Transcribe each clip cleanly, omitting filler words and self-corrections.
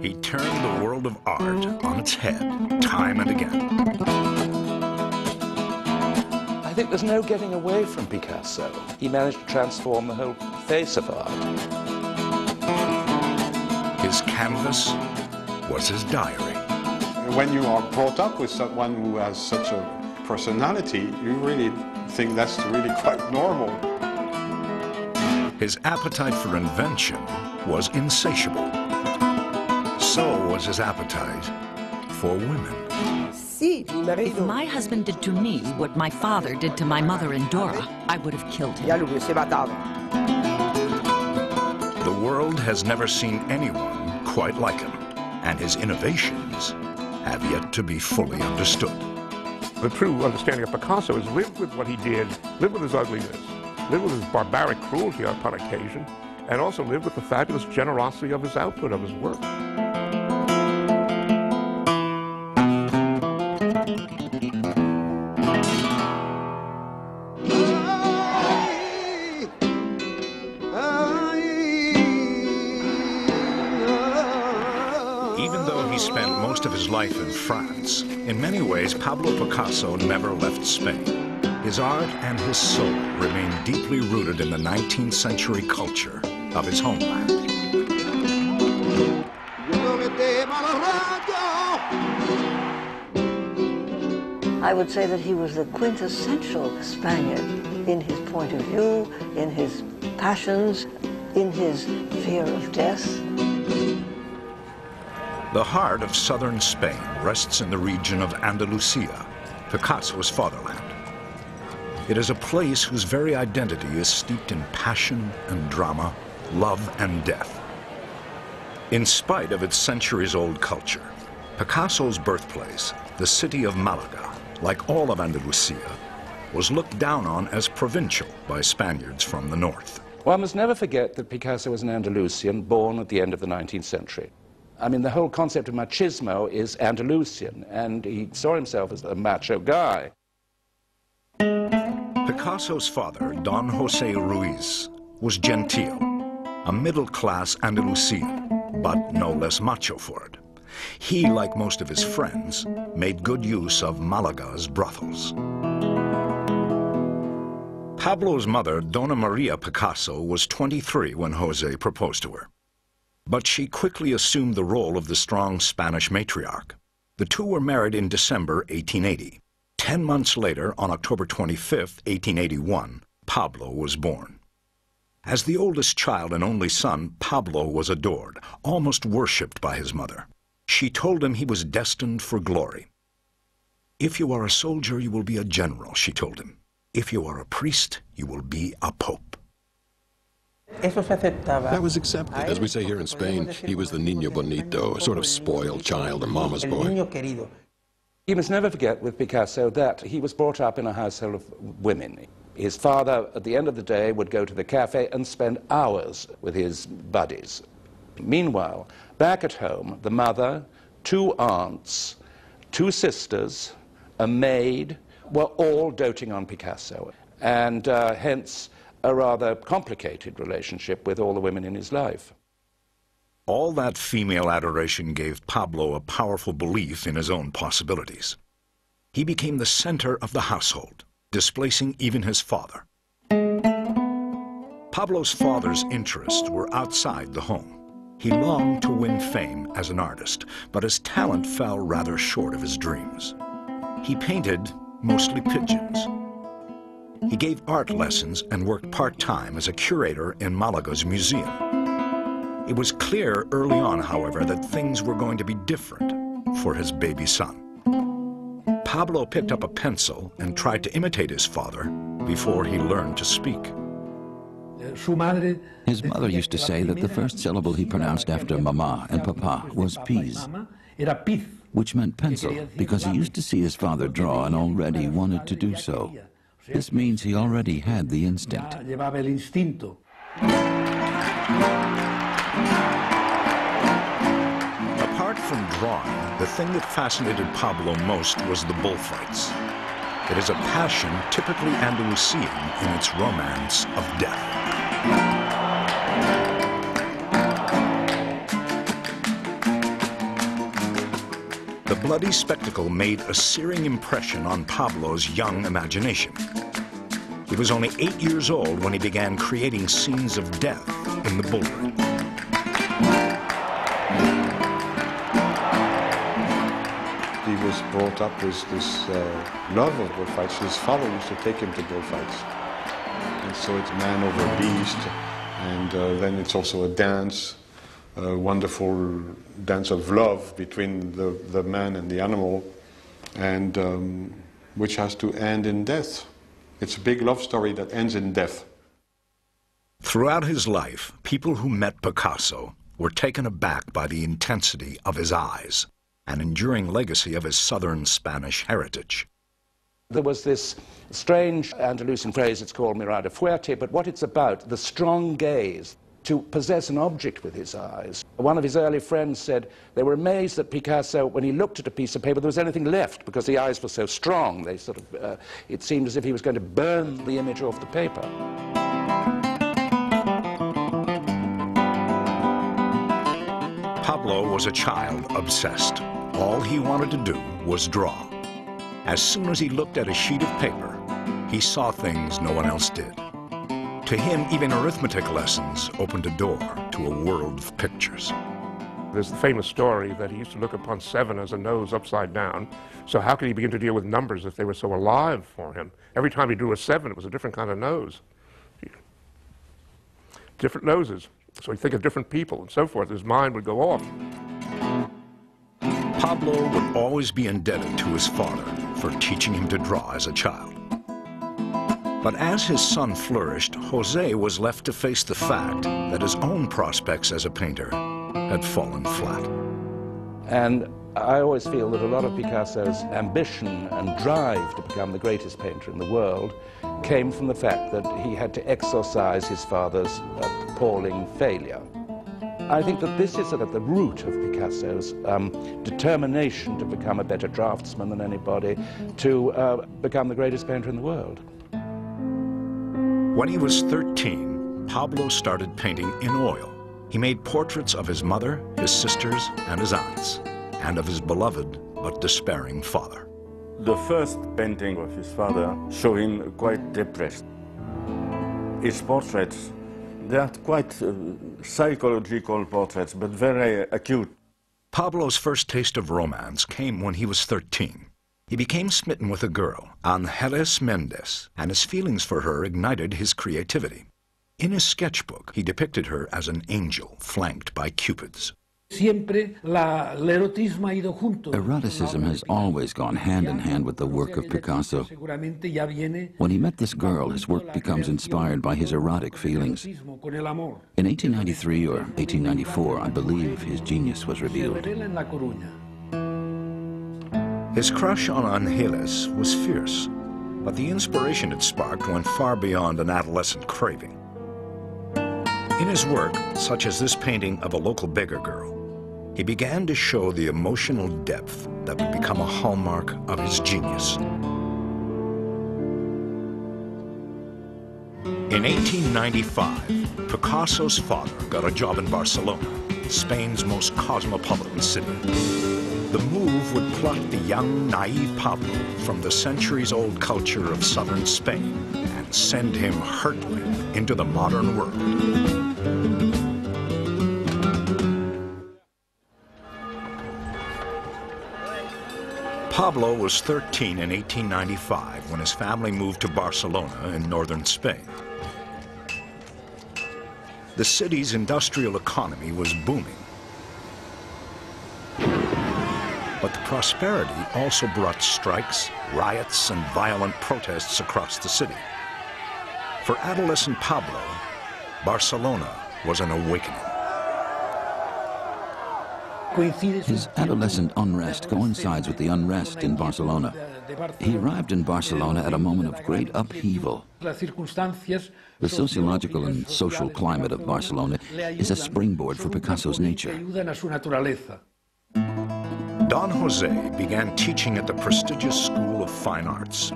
He turned the world of art on its head, time and again. I think there's no getting away from Picasso. He managed to transform the whole face of art. His canvas was his diary. When you are brought up with someone who has such a personality, you really think that's really quite normal. His appetite for invention was insatiable. So was his appetite for women. If my husband did to me what my father did to my mother and Dora, I would have killed him. The world has never seen anyone quite like him, and his innovations have yet to be fully understood. The true understanding of Picasso is live with what he did, live with his ugliness, live with his barbaric cruelty upon occasion, and also live with the fabulous generosity of his output, of his work. Even though he spent most of his life in France, in many ways Pablo Picasso never left Spain. His art and his soul remain deeply rooted in the 19th century culture of his homeland. I would say that he was the quintessential Spaniard in his point of view, in his passions, in his fear of death. The heart of southern Spain rests in the region of Andalusia, Picasso's fatherland. It is a place whose very identity is steeped in passion and drama, love and death. In spite of its centuries-old culture, Picasso's birthplace, the city of Malaga, like all of Andalusia, was looked down on as provincial by Spaniards from the north. One must never forget that Picasso was an Andalusian born at the end of the 19th century. I mean, the whole concept of machismo is Andalusian, and he saw himself as a macho guy. Picasso's father, Don José Ruiz, was genteel, a middle-class Andalusian, but no less macho for it. He, like most of his friends, made good use of Malaga's brothels. Pablo's mother, Dona Maria Picasso, was 23 when José proposed to her. But she quickly assumed the role of the strong Spanish matriarch. The two were married in December 1880. 10 months later, on October 25, 1881, Pablo was born. As the oldest child and only son, Pablo was adored, almost worshipped by his mother. She told him he was destined for glory. "If you are a soldier, you will be a general," she told him. "If you are a priest, you will be a pope." That was accepted. As we say here in Spain, he was the niño bonito, a sort of spoiled child, a mama's boy. You must never forget with Picasso that he was brought up in a household of women. His father, at the end of the day, would go to the cafe and spend hours with his buddies. Meanwhile, back at home, the mother, 2 aunts, 2 sisters, a maid, were all doting on Picasso, and hence a rather complicated relationship with all the women in his life. All that female adoration gave Pablo a powerful belief in his own possibilities. He became the center of the household, displacing even his father. Pablo's father's interests were outside the home. He longed to win fame as an artist, but his talent fell rather short of his dreams. He painted mostly pigeons. He gave art lessons and worked part-time as a curator in Malaga's museum. It was clear early on, however, that things were going to be different for his baby son. Pablo picked up a pencil and tried to imitate his father before he learned to speak. His mother used to say that the first syllable he pronounced after mama and papa was peas, which meant pencil, because he used to see his father draw and already wanted to do so. This means he already had the instinct. Apart from drawing, the thing that fascinated Pablo most was the bullfights. It is a passion typically Andalusian in its romance of death. The bloody spectacle made a searing impression on Pablo's young imagination. He was only 8 years old when he began creating scenes of death in the bullring. He was brought up with this love of bullfights. His father used to take him to bullfights. And so it's man over beast, and then it's also a dance, a wonderful dance of love between the man and the animal, and which has to end in death. It's a big love story that ends in death. Throughout his life, people who met Picasso were taken aback by the intensity of his eyes, an enduring legacy of his southern Spanish heritage. There was this strange Andalusian phrase, it's called mirada fuerte, but what it's about, the strong gaze, to possess an object with his eyes. One of his early friends said they were amazed that Picasso, when he looked at a piece of paper, there was anything left because the eyes were so strong. They sort of, it seemed as if he was going to burn the image off the paper. Pablo was a child obsessed. All he wanted to do was draw. As soon as he looked at a sheet of paper, he saw things no one else did. To him, even arithmetic lessons opened a door to a world of pictures. There's the famous story that he used to look upon 7 as a nose upside down. So how could he begin to deal with numbers if they were so alive for him? Every time he drew a 7, it was a different kind of nose. Different noses. So he'd think of different people and so forth. His mind would go off. Pablo would always be indebted to his father for teaching him to draw as a child. But as his son flourished, Jose was left to face the fact that his own prospects as a painter had fallen flat. And I always feel that a lot of Picasso's ambition and drive to become the greatest painter in the world came from the fact that he had to exorcise his father's appalling failure. I think that this is at the root of Picasso's determination to become a better draftsman than anybody, to become the greatest painter in the world. When he was 13, Pablo started painting in oil. He made portraits of his mother, his sisters, and his aunts, and of his beloved but despairing father. The first painting of his father showed him quite depressed. His portraits, they are quite psychological portraits, but very acute. Pablo's first taste of romance came when he was 13. He became smitten with a girl, Ángeles Méndez, and his feelings for her ignited his creativity. In his sketchbook, he depicted her as an angel flanked by cupids. Eroticism has always gone hand in hand with the work of Picasso. When he met this girl, his work becomes inspired by his erotic feelings. In 1893 or 1894, I believe, his genius was revealed. His crush on Ángeles was fierce, but the inspiration it sparked went far beyond an adolescent craving. In his work, such as this painting of a local beggar girl, he began to show the emotional depth that would become a hallmark of his genius. In 1895, Picasso's father got a job in Barcelona, Spain's most cosmopolitan city. The move would pluck the young, naive Pablo from the centuries-old culture of southern Spain and send him hurtling into the modern world. Pablo was 13 in 1895 when his family moved to Barcelona in northern Spain. The city's industrial economy was booming. But the prosperity also brought strikes, riots, and violent protests across the city. For adolescent Pablo, Barcelona was an awakening. His adolescent unrest coincides with the unrest in Barcelona. He arrived in Barcelona at a moment of great upheaval. The sociological and social climate of Barcelona is a springboard for Picasso's nature. Don Jose began teaching at the prestigious School of Fine Arts.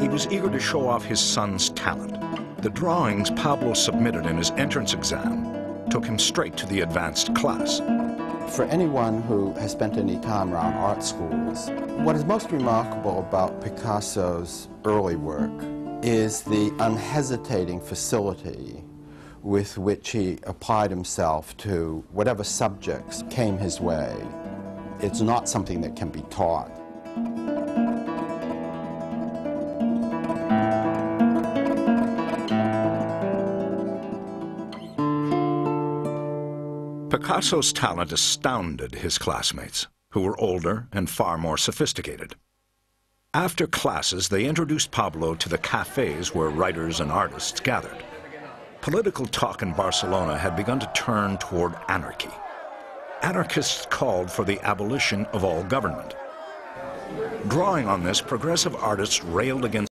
He was eager to show off his son's talent. The drawings Pablo submitted in his entrance exam took him straight to the advanced class. For anyone who has spent any time around art schools, what is most remarkable about Picasso's early work is the unhesitating facility with which he applied himself to whatever subjects came his way. It's not something that can be taught. Picasso's talent astounded his classmates, who were older and far more sophisticated. After classes, they introduced Pablo to the cafes where writers and artists gathered. Political talk in Barcelona had begun to turn toward anarchy. Anarchists called for the abolition of all government. Drawing on this, progressive artists railed against